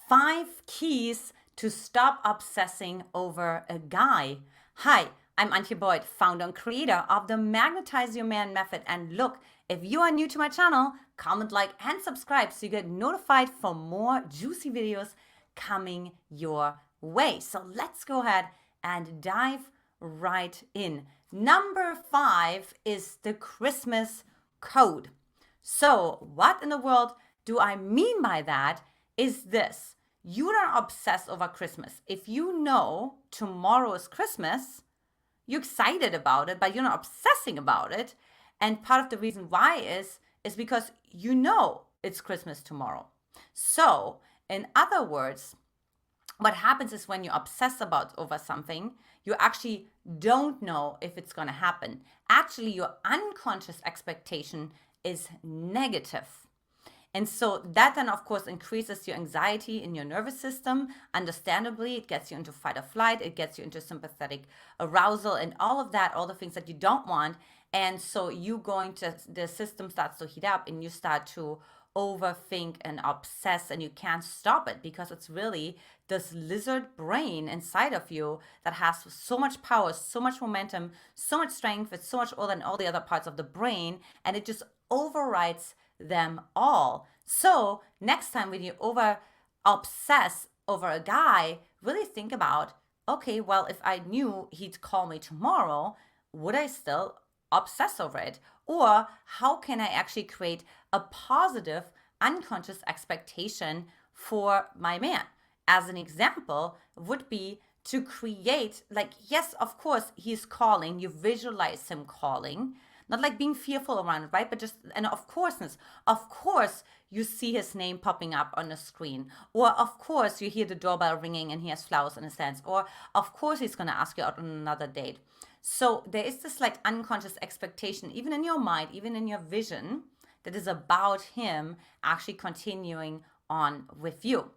5 keys to stop obsessing over a guy. Hi, I'm Antia, founder and creator of the Magnetize Your Man Method. And look, if you are new to my channel, comment, like, and subscribe so you get notified for more juicy videos coming your way. So let's go ahead and dive right in. Number 5 is the Christmas code. So what in the world do I mean by that is this. You don't obsess over Christmas. If you know tomorrow is Christmas, you're excited about it, but you're not obsessing about it. And part of the reason why is because you know it's Christmas tomorrow. So in other words, what happens is when you obsess over something, you actually don't know if it's going to happen. Actually, your unconscious expectation is negative. And so that then, of course, increases your anxiety in your nervous system. Understandably, it gets you into fight or flight. It gets you into sympathetic arousal and all of that, all the things that you don't want. And so the system starts to heat up and you start to overthink and obsess, and you can't stop it because it's really this lizard brain inside of you that has so much power, so much momentum, so much strength, it's so much more than all the other parts of the brain, and it just overrides them all. So next time when you obsess over a guy, really think about, okay, well, if I knew he'd call me tomorrow, would I still obsess over it? Or how can I actually create a positive unconscious expectation for my man? As an example would be to create, like, yes, of course he's calling, you visualize him calling, not like being fearful around it, right? But just, and of course, you see his name popping up on the screen. Or of course, you hear the doorbell ringing and he has flowers in his hands. Or of course, he's going to ask you out on another date. So there is this like unconscious expectation, even in your mind, even in your vision, that is about him actually continuing on with you.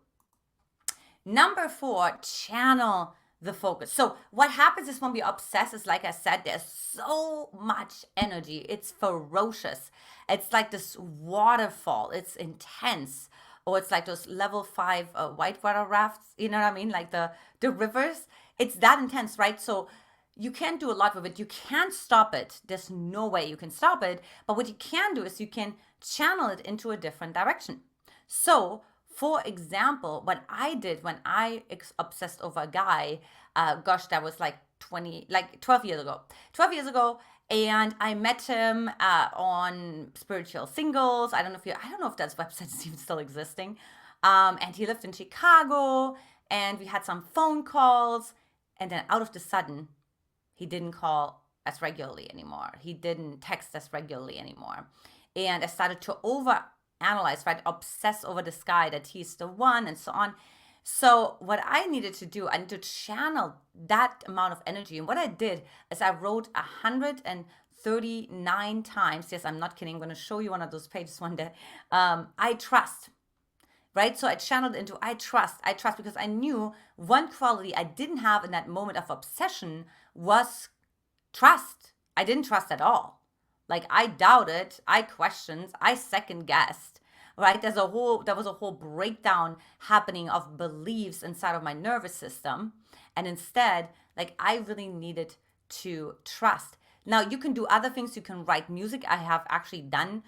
Number 4, channel the focus. So what happens is when we obsess is, like I said, there's so much energy. It's ferocious. It's like this waterfall. It's intense. Or it's like those level 5 whitewater rafts. You know what I mean? Like the rivers. It's that intense, right? So you can't do a lot with it. You can't stop it. There's no way you can stop it. But what you can do is you can channel it into a different direction. So for example, what I did when I obsessed over a guy, that was like 12 years ago. 12 years ago, and I met him on Spiritual Singles. I don't know if that website is even still existing. And he lived in Chicago, and we had some phone calls, and then out of the sudden, he didn't call as regularly anymore. He didn't text as regularly anymore. And I started to overanalyze, right? Obsess over this guy, that he's the one, and so on. So what I needed to do, I need to channel that amount of energy. And what I did is I wrote 139 times. Yes, I'm not kidding. I'm going to show you one of those pages one day. I trust. Right? So I channeled into I trust, because I knew one quality I didn't have in that moment of obsession was trust. I didn't trust at all. Like, I doubted, I questioned, I second guessed, right? There was a whole breakdown happening of beliefs inside of my nervous system. And instead, like, I really needed to trust. Now, you can do other things. You can write music. I have actually done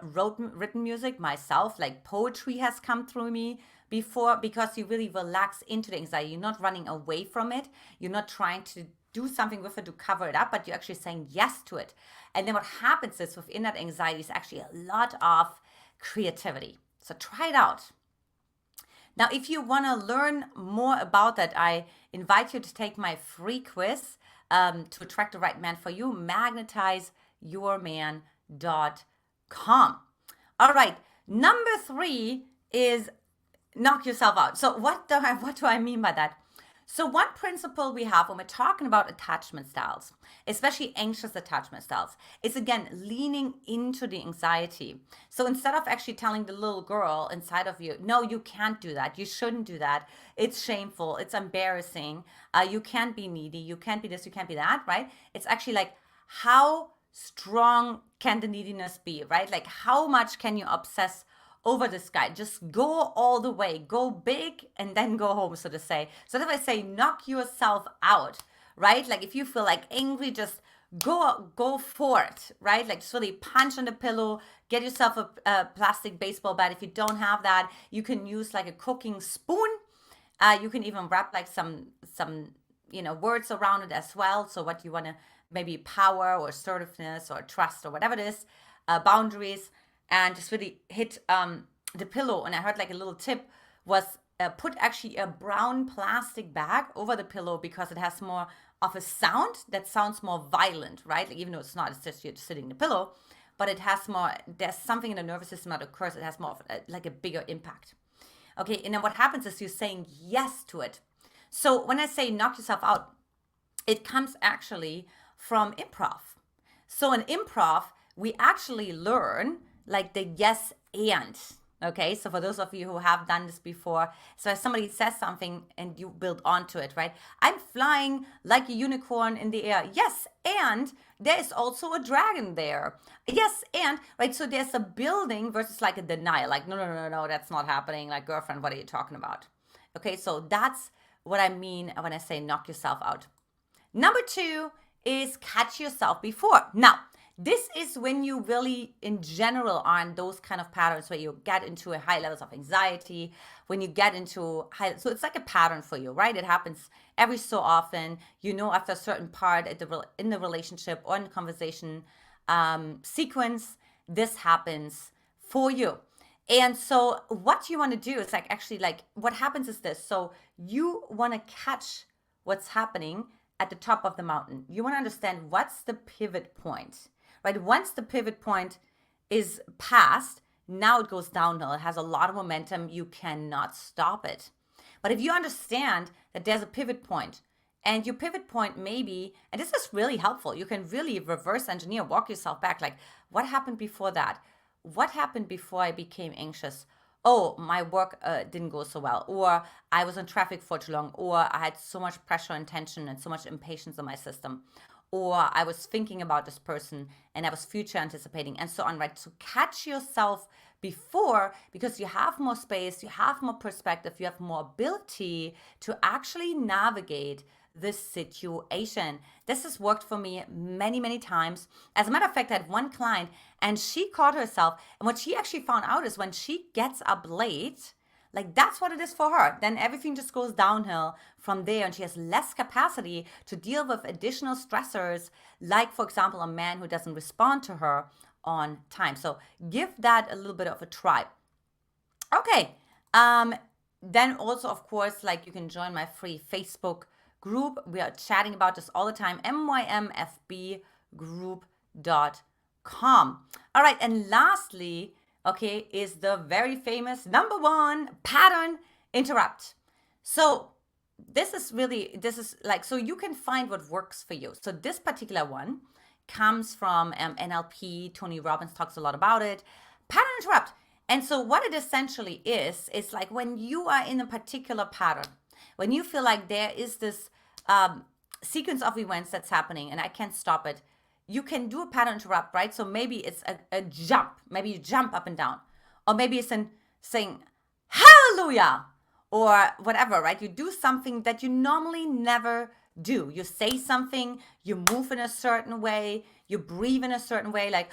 written music myself. Like, poetry has come through me before, because you really relax into the anxiety. You're not running away from it. You're not trying to do something with it to cover it up, but you're actually saying yes to it. And then what happens is within that anxiety is actually a lot of creativity. So try it out. Now, if you want to learn more about that, I invite you to take my free quiz to attract the right man for you, magnetizeyourman.com. All right, number 3 is knock yourself out. So what do I mean by that? So one principle we have when we're talking about attachment styles, especially anxious attachment styles, is, again, leaning into the anxiety. So instead of actually telling the little girl inside of you, no, you can't do that, you shouldn't do that, it's shameful, it's embarrassing, you can't be needy, you can't be this, you can't be that, right? It's actually like, how strong can the neediness be, right? Like, how much can you obsess over this guy. Just go all the way, go big and then go home, so to say. So if I say knock yourself out, right? Like if you feel like angry, just go for it, right? Like just really punch on the pillow, get yourself a plastic baseball bat. If you don't have that, you can use like a cooking spoon. You can even wrap like some words around it as well. So what you want to, maybe power or assertiveness or trust or whatever it is, boundaries, and just really hit the pillow. And I heard like a little tip was put actually a brown plastic bag over the pillow, because it has more of a sound that sounds more violent, right? Like even though it's not, it's just you're sitting in the pillow, but it has more, there's something in the nervous system that occurs, it has more of like a bigger impact. Okay, and then what happens is you're saying yes to it. So when I say knock yourself out, it comes actually from improv. So in improv, we actually learn like the yes and. Okay, so for those of you who have done this before, so if somebody says something and you build onto it, right? I'm flying like a unicorn in the air. Yes, and there is also a dragon there. Yes, and, right? So there's a building versus like a denial. Like, no, that's not happening. Like, girlfriend, what are you talking about? Okay, so that's what I mean when I say knock yourself out. Number 2 is catch yourself before. Now, this is when you really, in general, are in those kind of patterns where you get into a high levels of anxiety, when you get into high, so it's like a pattern for you, right? It happens every so often. You know, after a certain part in the relationship or in the conversation sequence, this happens for you. And so what you want to do is like, actually, like what happens is this. So you want to catch what's happening at the top of the mountain. You want to understand what's the pivot point. Right? Once the pivot point is passed, now it goes downhill. It has a lot of momentum. You cannot stop it. But if you understand that there's a pivot point, and your pivot point maybe, and this is really helpful, you can really reverse engineer, walk yourself back. Like, what happened before that? What happened before I became anxious? Oh, my work didn't go so well, or I was in traffic for too long, or I had so much pressure and tension and so much impatience in my system, or I was thinking about this person and I was future anticipating, and so on, right? So catch yourself before, because you have more space, you have more perspective, you have more ability to actually navigate this situation. This has worked for me many, many times. As a matter of fact, I had one client and she caught herself, and what she actually found out is when she gets up late, like that's what it is for her. Then everything just goes downhill from there, and she has less capacity to deal with additional stressors, like, for example, a man who doesn't respond to her on time. So give that a little bit of a try. Okay. Then also, of course, like you can join my free Facebook group. We are chatting about this all the time. mymfbgroup.com. All right. And lastly, okay, is the very famous number 1 pattern interrupt. So this is like, so you can find what works for you. So this particular one comes from NLP. Tony Robbins talks a lot about it. Pattern interrupt. And so what it essentially is like when you are in a particular pattern, when you feel like there is this sequence of events that's happening and I can't stop it, you can do a pattern interrupt, right? So maybe it's a jump. Maybe you jump up and down. Or maybe it's saying, hallelujah, or whatever, right? You do something that you normally never do. You say something, you move in a certain way, you breathe in a certain way, like,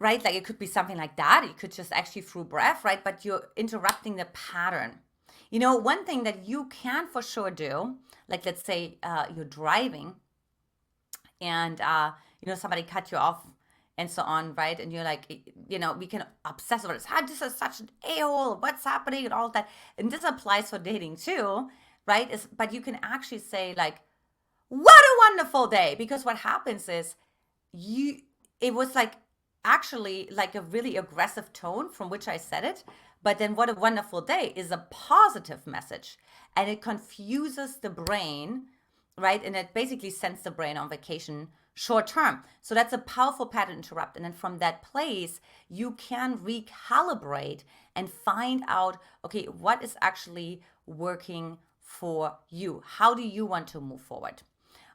right? Like it could be something like that. You could just actually through breath, right? But you're interrupting the pattern. You know, one thing that you can for sure do, like let's say you're driving, and, somebody cut you off and so on, right? And you're like, we can obsess over this. This is such an a-hole. What's happening and all that. And this applies for dating too, right? But you can actually say like, what a wonderful day. Because what happens is it was like actually like a really aggressive tone from which I said it. But then what a wonderful day is a positive message. And it confuses the brain, right? And it basically sends the brain on vacation short term. So that's a powerful pattern interrupt. And then from that place, you can recalibrate and find out, okay, what is actually working for you? How do you want to move forward?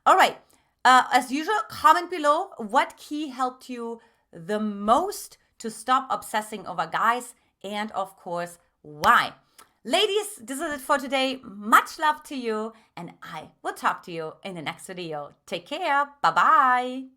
All right. As usual, comment below what key helped you the most to stop obsessing over guys and of course, why. Ladies, this is it for today. Much love to you, and I will talk to you in the next video. Take care. Bye-bye.